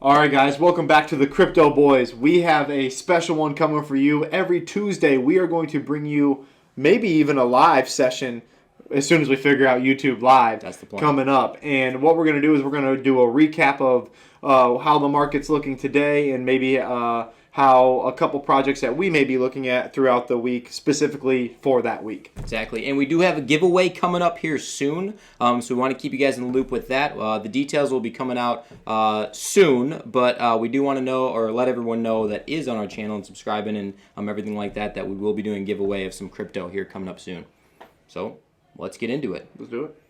All right, guys, welcome back to the Crypto Boys. We have a special one coming for you. Every Tuesday, we are going to bring you maybe even a live session as soon as we figure out YouTube Live. That's the plan. Coming up. And what we're going to do is we're going to do a recap of how the market's looking today and maybe how a couple projects that we may be looking at throughout the week, specifically for that week. Exactly. And we do have a giveaway coming up here soon. So we want to keep you guys in the loop with that. The details will be coming out soon, but we do want to know or let everyone know that is on our channel and subscribing and everything like that we will be doing a giveaway of some crypto here coming up soon. So let's get into it. Let's do it.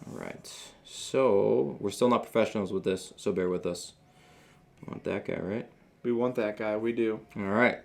All right. So we're still not professionals with this, so bear with us. Want that guy, right? We want that guy. We do. All right.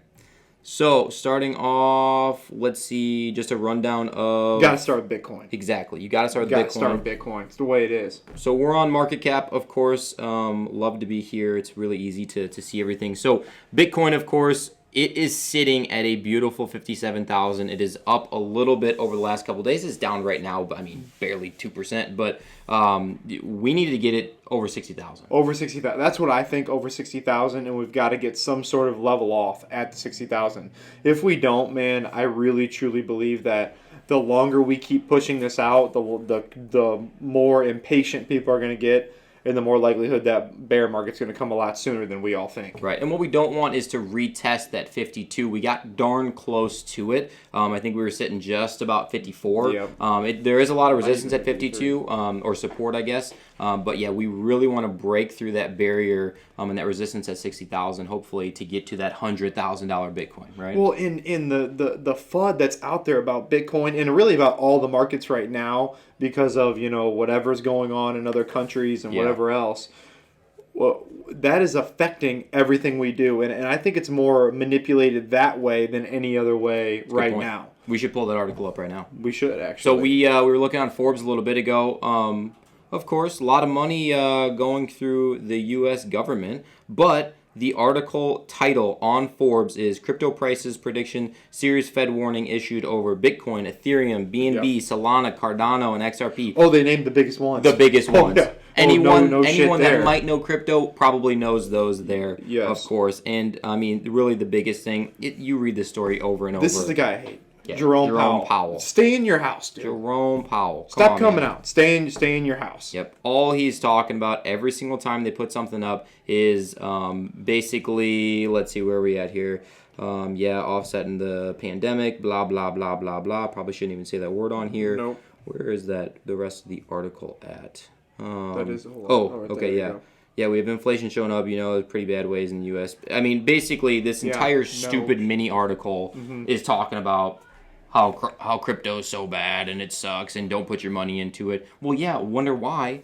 So starting off, let's see, just a rundown of... You got to start with Bitcoin. Exactly. You got to start with Bitcoin. Bitcoin. Got to start with Bitcoin. It's the way it is. So we're on market cap, of course. Love to be here. It's really easy to see everything. So Bitcoin, of course, it is sitting at a beautiful 57,000. It is up a little bit over the last couple of days. It's down right now, but I mean, barely 2%. But we needed to get it over 60,000. Over 60,000. That's what I think, over 60,000, and we've got to get some sort of level off at 60,000. If we don't, man, I really, truly believe that the longer we keep pushing this out, the more impatient people are going to get, and the more likelihood that bear market's going to come a lot sooner than we all think. Right, and what we don't want is to retest that 52. We got darn close to it. I think we were sitting just about 54. Yep. There is a lot of resistance at 52, or support, I guess. But yeah, we really want to break through that barrier and that resistance at 60,000, hopefully, to get to that $100,000 Bitcoin, right? Well, in the FUD that's out there about Bitcoin and really about all the markets right now because of, whatever's going on in other countries and whatever else, well, that is affecting everything we do. And I think it's more manipulated that way than any other way right now. We should pull that article up right now. We should, actually. So we were looking on Forbes a little bit ago. Of course, a lot of money going through the U.S. government, but the article title on Forbes is Crypto Prices Prediction, Serious Fed Warning Issued Over Bitcoin, Ethereum, BNB, Solana, Cardano, and XRP. Oh, they named the biggest ones. The biggest ones. Yeah. Anyone anyone that might know crypto probably knows those there, yes. Of course. And, I mean, really the biggest thing, you read this story over and over. This is the guy I hate. Yeah, Jerome Powell. Stay in your house, dude. Jerome Powell. Stop coming out. Stay in your house. Yep. All he's talking about every single time they put something up is basically, let's see where are we at here. Offsetting the pandemic, blah, blah, blah, blah, blah. Probably shouldn't even say that word on here. Nope. Where is that? The rest of the article at? That is a whole right okay, yeah. Yeah, we have inflation showing up, pretty bad ways in the U.S. I mean, basically, this entire stupid mini article is talking about how crypto is so bad and it sucks and don't put your money into it. Well, yeah, wonder why.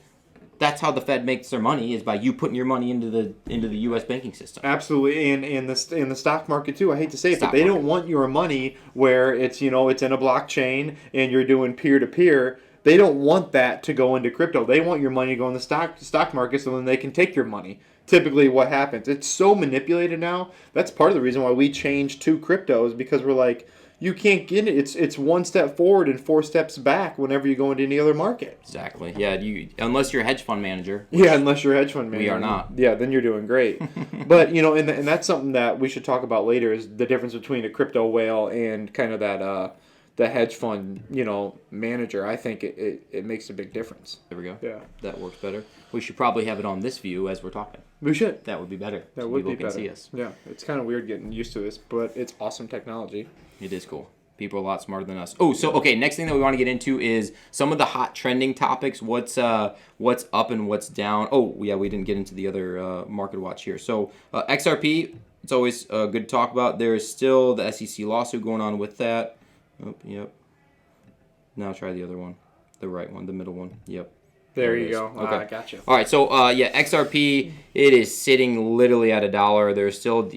That's how the Fed makes their money, is by you putting your money into the U.S. banking system. Absolutely, and in the stock market too. I hate to say it, but they don't want your money where it's it's in a blockchain and you're doing peer to peer. They don't want that to go into crypto. They want your money to go in the stock market so then they can take your money. Typically what happens. It's so manipulated now. That's part of the reason why we changed to crypto, is because we're like, you can't get it. It's one step forward and 4 steps back whenever you go into any other market. Exactly. Yeah, unless you're a hedge fund manager. Yeah, unless you're a hedge fund manager. We are not. Yeah, then you're doing great. But, and that's something that we should talk about later, is the difference between a crypto whale and kind of that the hedge fund, manager. I think it makes a big difference. There we go. Yeah. That works better. We should probably have it on this view as we're talking. We should. That would be better. That would be better. People can see us. Yeah. It's kind of weird getting used to this, but it's awesome technology. It is cool. People are a lot smarter than us. Oh, so okay, next thing that we want to get into is some of the hot trending topics. What's up and what's down. Oh, yeah, we didn't get into the other market watch here. So XRP, it's always good to talk about. There is still the SEC lawsuit going on with that. Oh, yep. Now try the other one. The right one, the middle one. Yep. There you go. Okay. I got you. All right, so XRP, it is sitting literally at $1. There's still,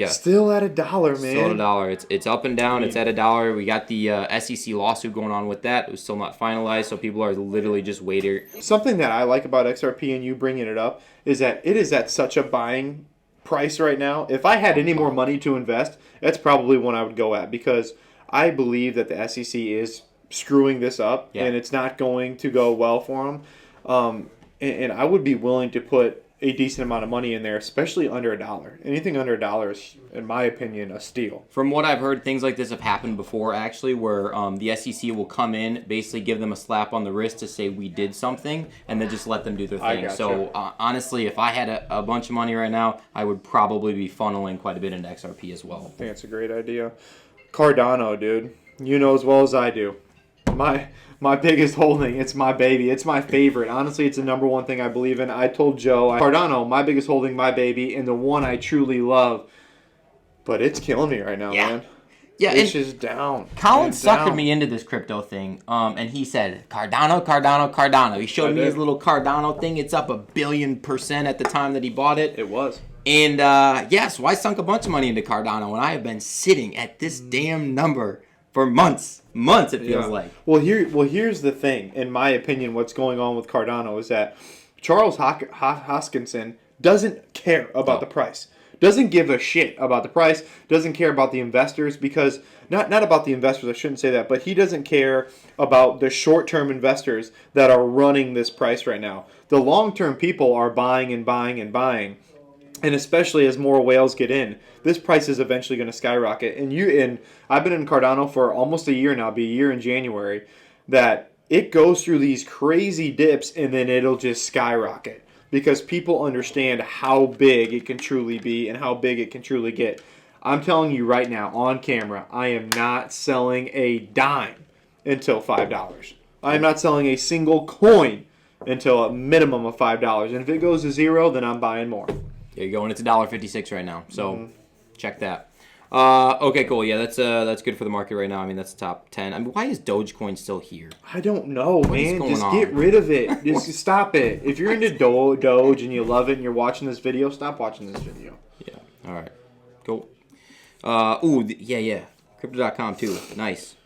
still at $1, man. Still at $1. It's up and down. It's at $1. We got the SEC lawsuit going on with that. It was still not finalized, so people are literally just waiting. Something that I like about XRP and you bringing it up is that it is at such a buying price right now. If I had any more money to invest, that's probably one I would go at, because I believe that the SEC is screwing this up, and it's not going to go well for them. And I would be willing to put a decent amount of money in there, especially under $1. Anything under $1 is, in my opinion, a steal. From what I've heard, things like this have happened before, actually, where the SEC will come in, basically give them a slap on the wrist to say we did something, and then just let them do their thing. Gotcha. So honestly, if I had a bunch of money right now, I would probably be funneling quite a bit into XRP as well. I think it's a great idea. Cardano, dude. You know as well as I do. My biggest holding, it's my baby. It's my favorite. Honestly, it's the number one thing I believe in. I told Joe, Cardano, my biggest holding, my baby, and the one I truly love. But it's killing me right now, man. Yeah, it's just down. Colin It's suckered down. me into this crypto thing, and he said, Cardano, Cardano, Cardano. He showed me his little Cardano thing. It's up 1,000,000,000% at the time that he bought it. It was. And, so I sunk a bunch of money into Cardano, and I have been sitting at this damn number for months. Months, it feels like. Well, here's the thing. In my opinion, what's going on with Cardano is that Charles Hoskinson doesn't care about the price. Doesn't give a shit about the price. Doesn't care about the investors because not about the investors. I shouldn't say that, but he doesn't care about the short-term investors that are running this price right now. The long-term people are buying and buying and buying. And especially as more whales get in, this price is eventually going to skyrocket. And I've been in Cardano for almost a year now, it'll be a year in January, that it goes through these crazy dips and then it'll just skyrocket because people understand how big it can truly be and how big it can truly get. I'm telling you right now on camera, I am not selling a dime until $5. I am not selling a single coin until a minimum of $5. And if it goes to zero, then I'm buying more. There you go, and it's $1.56 right now. So check that. Okay, cool. Yeah, that's good for the market right now. I mean, that's the top 10. I mean, why is Dogecoin still here? I don't know, man. Just on? get rid of it. Just stop it. If you're into Doge and you love it and you're watching this video, stop watching this video. Yeah. All right. Cool. Yeah. Crypto.com too. Nice.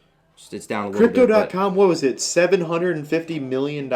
It's down a little bit. Crypto.com, what was it? $750 million?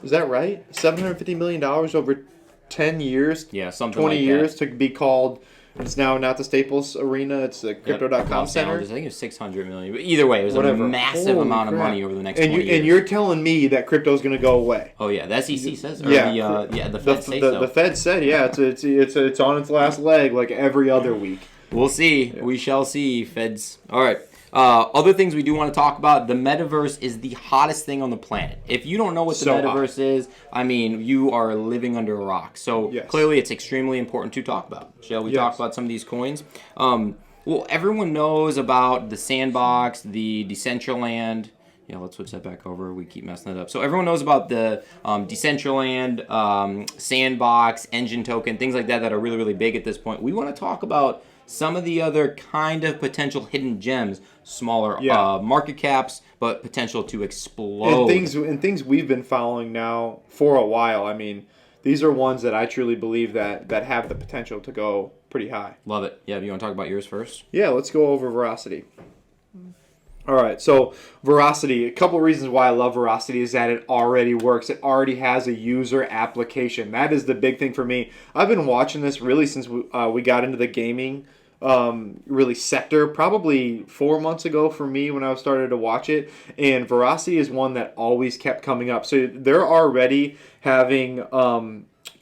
Is that right? $750 million over 10 years? Yeah, something 20 like years that. to be called. It's now not the Staples Arena. It's the Crypto.com Center. I think it was 600 million. But either way, it was Whatever. a massive Holy amount crap. of money over the next 20 years. And you're telling me that crypto's going to go away? Oh yeah, the SEC says. Or Yeah. the Fed say so. The Fed said, yeah, it's on its last leg like every other week. We'll see. Yeah. We shall see, Feds. All right. Other things we do want to talk about, the Metaverse is the hottest thing on the planet. If you don't know what the Metaverse is, I mean, you are living under a rock. So clearly it's extremely important to talk about. Shall we talk about some of these coins? Well, everyone knows about the Sandbox, the Decentraland. Yeah, let's switch that back over. We keep messing it up. So everyone knows about the Decentraland, Sandbox, Engine Token, things like that are really, really big at this point. We want to talk about some of the other kind of potential hidden gems, smaller market caps, but potential to explode. And things we've been following now for a while. I mean, these are ones that I truly believe that have the potential to go pretty high. Love it. Yeah, do you want to talk about yours first? Yeah, let's go over Veracity. All right, so Veracity, a couple of reasons why I love Veracity is that it already works. It already has a user application. That is the big thing for me. I've been watching this really since we got into the gaming sector, probably 4 months ago for me when I started to watch it. And Veracity is one that always kept coming up. So they're already having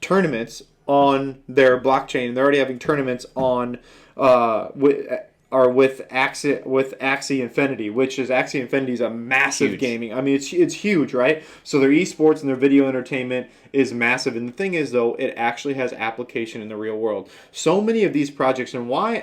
tournaments on their blockchain. They're already having tournaments on with XRP Infinity, which is XRP Infinity is a massive gaming. I mean, it's huge, right? So their esports and their video entertainment is massive. And the thing is, though, it actually has application in the real world. So many of these projects, and why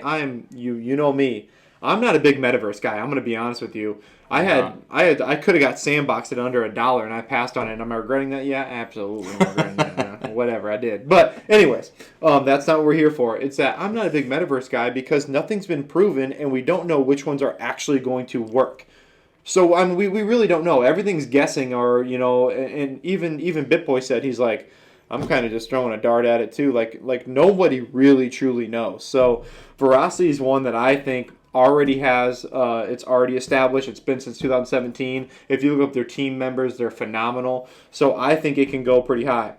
you know me, I'm not a big Metaverse guy. I'm going to be honest with you. I could have got sandboxed at under $1, and I passed on it. Am I regretting that? Yeah, absolutely. I'm regretting that. Whatever, I did. But anyways, that's not what we're here for. It's that I'm not a big Metaverse guy because nothing's been proven, and we don't know which ones are actually going to work. So I mean, we really don't know. Everything's guessing, or and even BitBoy said he's like, I'm kind of just throwing a dart at it too. Like nobody really truly knows. So Veracity is one that I think already has, it's already established. It's been since 2017. If you look up their team members, they're phenomenal. So I think it can go pretty high.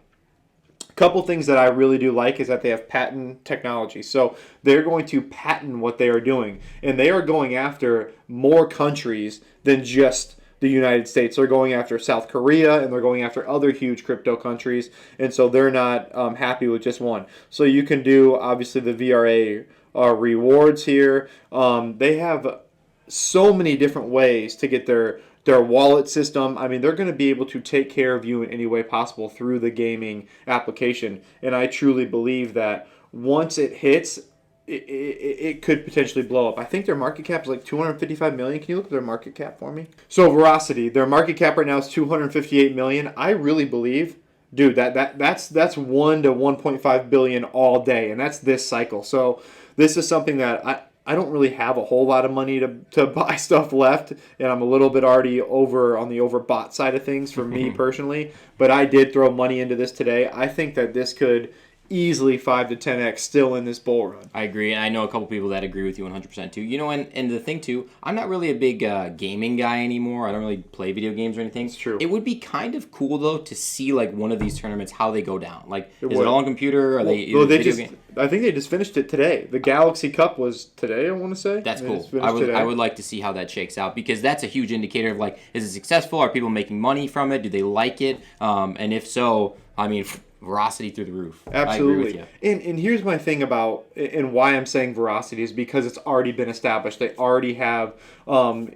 A couple things that I really do like is that they have patent technology. So they're going to patent what they are doing. And they are going after more countries than just the United States. They're going after South Korea, and they're going after other huge crypto countries, and so they're not happy with just one. So you can do, obviously, the VRA rewards here. They have so many different ways to get their wallet system. I mean, they're going to be able to take care of you in any way possible through the gaming application. And I truly believe that once it hits, it could potentially blow up. I think their market cap is like 255 million. Can you look at their market cap for me? So Veracity, their market cap right now is 258 million. I really believe, dude, that's 1 to 1.5 billion all day, and that's this cycle. So this is something that I don't really have a whole lot of money to buy stuff left, and I'm a little bit already over on the overbought side of things for me personally, but I did throw money into this today. I think that this could easily 5 to 10x still in this bull run. I agree, and I know a couple people that agree with you 100% too. You know, and the thing too, I'm not really a big gaming guy anymore. I don't really play video games or anything. It's true. It would be kind of cool though to see like one of these tournaments, how they go down. Like, is it all on computer? Are they? Well, I think they just finished it today. The Galaxy Cup was today, I want to say. That's cool. I would like to see how that shakes out, because that's a huge indicator of like, is it successful? Are people making money from it? Do they like it? And if so, I mean, Veracity through the roof. Absolutely. I agree with you. And here's my thing about, and why I'm saying Veracity, is because it's already been established. They already have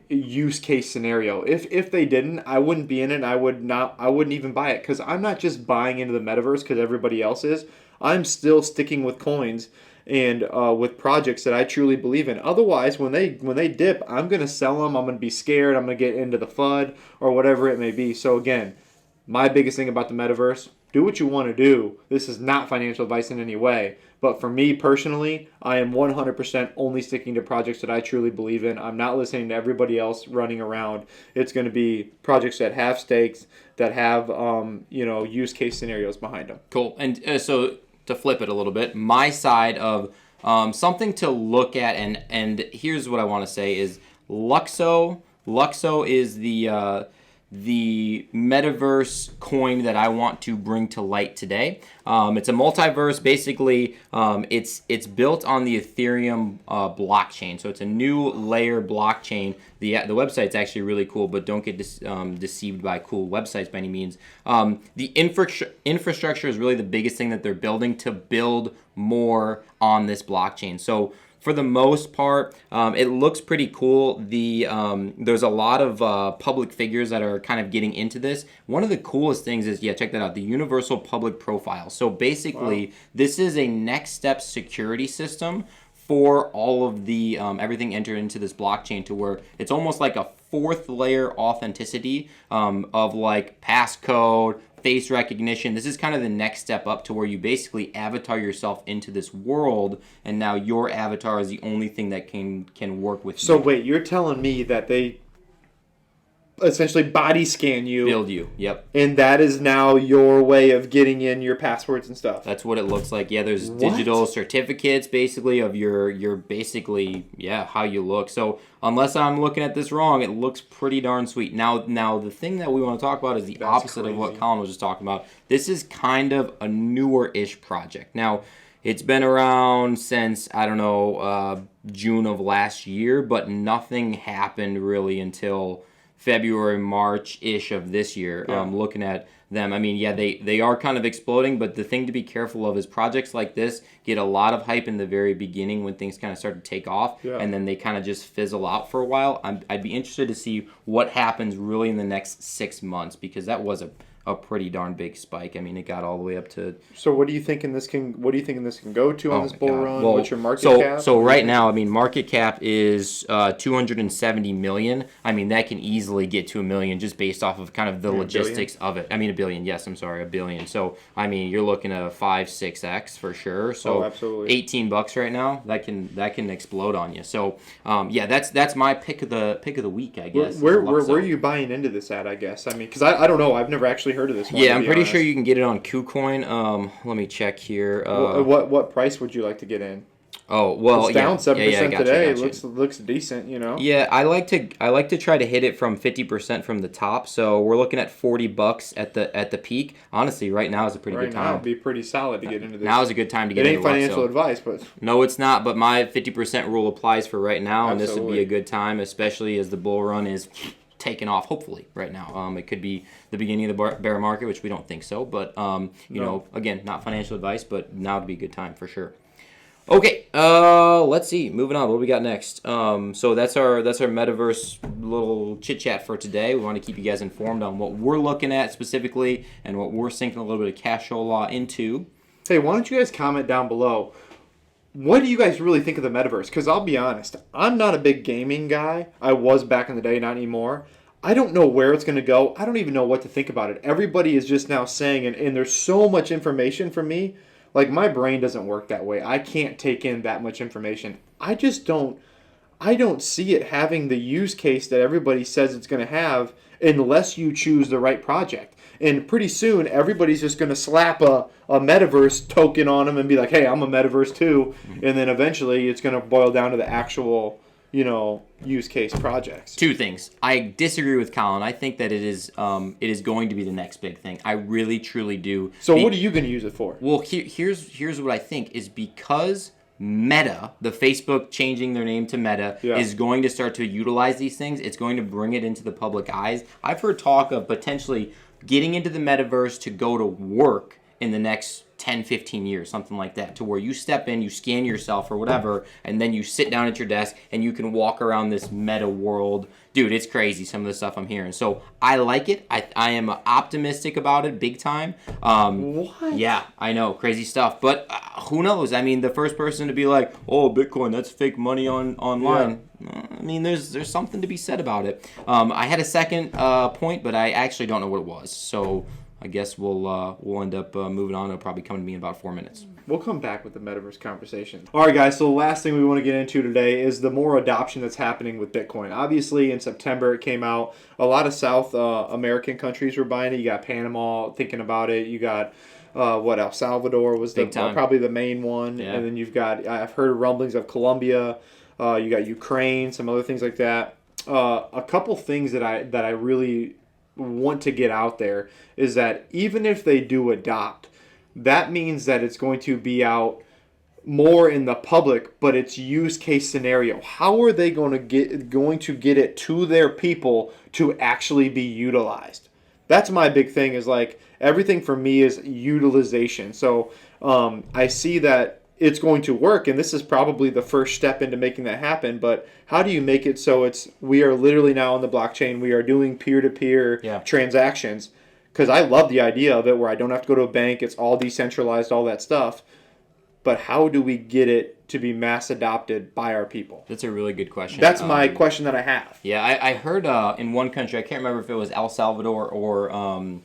use case scenario. If they didn't, I wouldn't be in it. I wouldn't even buy it, because I'm not just buying into the metaverse because everybody else is. I'm still sticking with coins and with projects that I truly believe in. Otherwise, when they dip, I'm gonna sell them. I'm gonna be scared. I'm gonna get into the FUD or whatever it may be. So again, my biggest thing about the metaverse: do what you want to do. This is not financial advice in any way. But for me personally, I am 100% only sticking to projects that I truly believe in. I'm not listening to everybody else running around. It's going to be projects that have stakes, that have use case scenarios behind them. Cool. And so to flip it a little bit, my side of something to look at, and here's what I want to say is LYXe. LYXe is the metaverse coin that I want to bring to light today. It's a multiverse. Basically, it's built on the Ethereum blockchain. So it's a new layer blockchain. The website's actually really cool, but don't get deceived by cool websites by any means. The infrastructure is really the biggest thing that they're building to build more on this blockchain. So for the most part, it looks pretty cool. There's a lot of public figures that are kind of getting into this. One of the coolest things is, check that out, the Universal Public Profile. So basically, This is a next step security system for all of the everything entered into this blockchain, to where it's almost like a fourth layer authenticity of like passcode, face recognition. This is kind of the next step up to where you basically avatar yourself into this world, and now your avatar is the only thing that can work with you. So wait, you're telling me that they essentially body scan you, build you, yep, and that is now your way of getting in your passwords and stuff? That's what it looks like. Yeah, there's digital certificates basically of your basically how you look. So unless I'm looking at this wrong, it looks pretty darn sweet. Now the thing that we want to talk about is the opposite of what Colin was just talking about. This is kind of a newer-ish project. Now, it's been around since, I don't know, June of last year, but nothing happened really until February, March-ish of this year. Looking at them, I mean, they are kind of exploding, but the thing to be careful of is projects like this get a lot of hype in the very beginning when things kind of start to take off, and then they kind of just fizzle out for a while. I'd be interested to see what happens really in the next 6 months, because that was a pretty darn big spike. I mean, it got all the way up to. So what do you think this can go to on this bull run? Well, what's your market cap? So right now, I mean, market cap is 270 million. I mean, that can easily get to $1 million just based off of kind of the logistics of it. I mean, $1 billion. Yes, I'm sorry, $1 billion. So I mean, you're looking at a 5-6x for sure. So absolutely. $18 right now, that can explode on you. So that's my pick of the week, I guess. Where are you buying into this at? I guess. I mean, because I don't know. I've never actually heard of this one. Yeah, I'm pretty sure you can get it on KuCoin. Let me check here. What price would you like to get in? Oh well, it's down 7% today. It looks decent, you know. Yeah, I like to try to hit it from 50% from the top. So we're looking at $40 at the peak. Honestly, right now is a pretty good time. Right now would be pretty solid to get into this. Now is a good time to get into it. It ain't financial advice, but no, it's not. But my 50% rule applies for right now, and this would be a good time, especially as the bull run is taken off, hopefully, right now. It could be the beginning of the bear market, which we don't think so. But, you know, again, not financial advice, but now would be a good time for sure. Okay, let's see. Moving on. What do we got next? So that's our Metaverse little chit chat for today. We want to keep you guys informed on what we're looking at specifically and what we're sinking a little bit of cash flow law into. Hey, why don't you guys comment down below? What do you guys really think of the Metaverse? Because I'll be honest, I'm not a big gaming guy. I was back in the day, not anymore. I don't know where it's going to go. I don't even know what to think about it. Everybody is just now saying, and there's so much information for me. Like, my brain doesn't work that way. I can't take in that much information. I don't see it having the use case that everybody says it's going to have unless you choose the right project. And pretty soon, everybody's just going to slap a Metaverse token on them and be like, hey, I'm a Metaverse too. And then eventually it's going to boil down to the actual, you know, use case projects. Two things. I disagree with Colin. I think that it is going to be the next big thing. I really, truly do. So what are you going to use it for? Well, here's what I think is because Meta, the Facebook changing their name to Meta, is going to start to utilize these things. It's going to bring it into the public eyes. I've heard talk of potentially getting into the Metaverse to go to work in the next 10, 15 years, something like that, to where you step in, you scan yourself or whatever, and then you sit down at your desk and you can walk around this meta world. Dude, it's crazy, some of the stuff I'm hearing. So I like it. I am optimistic about it big time. What? Yeah, I know, crazy stuff. But who knows? I mean, the first person to be like, oh, Bitcoin, that's fake money online. Yeah. I mean, there's something to be said about it. I had a second point, but I actually don't know what it was. So I guess we'll end up moving on. It'll probably come to me in about 4 minutes. We'll come back with the Metaverse conversation. All right, guys, so the last thing we want to get into today is the more adoption that's happening with Bitcoin. Obviously, in September, it came out. A lot of South American countries were buying it. You got Panama thinking about it. You got, El Salvador was probably the main one. Yeah. And then you've got, I've heard rumblings of Colombia. You got Ukraine, some other things like that. A couple things that I really want to get out there is that even if they do adopt, that means that it's going to be out more in the public, but it's use case scenario. How are they going to get it to their people to actually be utilized? That's my big thing, is like everything for me is utilization. So I see that it's going to work, and this is probably the first step into making that happen. But how do you make it so we are literally now on the blockchain, we are doing peer-to-peer transactions? Because I love the idea of it where I don't have to go to a bank, it's all decentralized, all that stuff. But how do we get it to be mass adopted by our people? That's a really good question. That's my question that I have. Yeah, I heard in one country, I can't remember if it was El Salvador or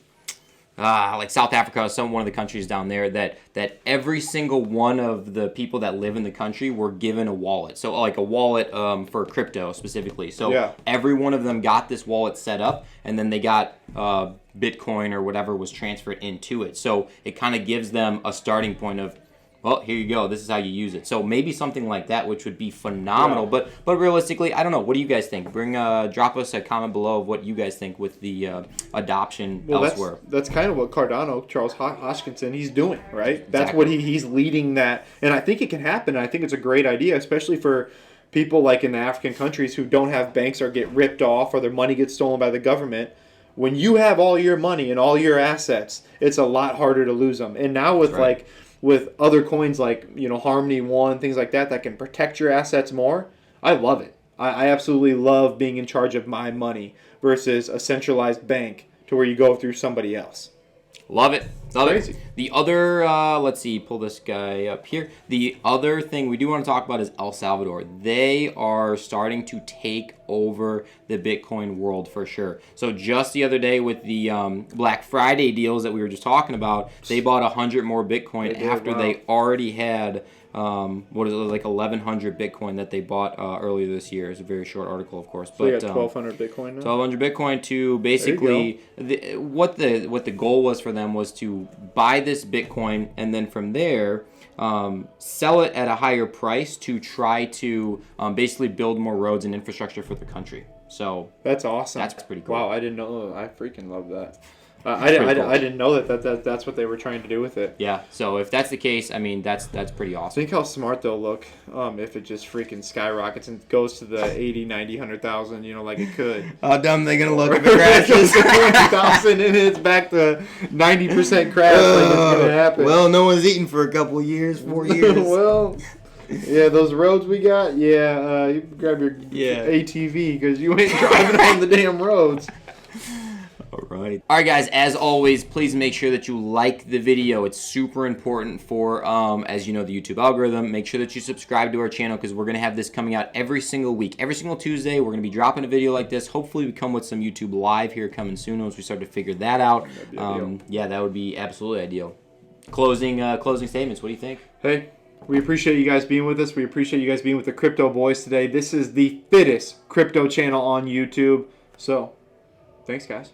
like South Africa, one of the countries down there, that every single one of the people that live in the country were given a wallet. So like a wallet for crypto specifically. So every one of them got this wallet set up, and then they got Bitcoin or whatever was transferred into it. So it kind of gives them a starting point of, well, here you go. This is how you use it. So maybe something like that, which would be phenomenal. Yeah. But realistically, I don't know. What do you guys think? Drop us a comment below of what you guys think with the adoption elsewhere. That's kind of what Cardano, Charles Hoskinson, he's doing, right? That's what he's leading that. And I think it can happen. And I think it's a great idea, especially for people like in the African countries who don't have banks or get ripped off or their money gets stolen by the government. When you have all your money and all your assets, it's a lot harder to lose them. And now with other coins like, Harmony One, things like that can protect your assets more, I love it. I absolutely love being in charge of my money versus a centralized bank to where you go through somebody else. Love it. Love crazy. it. The other, let's see, pull this guy up here. The other thing we do want to talk about is El Salvador. They are starting to take over the Bitcoin world for sure. So just the other day with the Black Friday deals that we were just talking about, they bought 100 more Bitcoin after they already had, like 1,100 Bitcoin that they bought earlier this year. It's a very short article, of course. So you got 1,200 Bitcoin now? 1,200 Bitcoin to basically, what the goal was for them was to buy this Bitcoin and then from there sell it at a higher price to try to basically build more roads and infrastructure for the country. So that's awesome. That's pretty cool. Wow, I didn't know. I freaking love that. I Pretty cool. didn't know that's what they were trying to do with it. Yeah. So if that's the case, I mean, that's pretty awesome. Think how smart they'll look if it just freaking skyrockets and goes to the 80, 90, 100,000, you know, like it could. How dumb they gonna look if it crashes to 20,000 and it's back to 90% crash, like it's gonna happen. Well, no one's eaten for a couple years, 4 years. Well, yeah, those roads we got, you can grab your ATV because you ain't driving on the damn roads. All right, guys, as always, please make sure that you like the video. It's super important for, as you know, the YouTube algorithm. Make sure that you subscribe to our channel because we're going to have this coming out every single week. Every single Tuesday, we're going to be dropping a video like this. Hopefully, we come with some YouTube Live here coming soon once we start to figure that out. Yeah, that would be absolutely ideal. Closing statements, what do you think? Hey, we appreciate you guys being with us. We appreciate you guys being with the Crypto Boys today. This is the fittest crypto channel on YouTube. So, thanks, guys.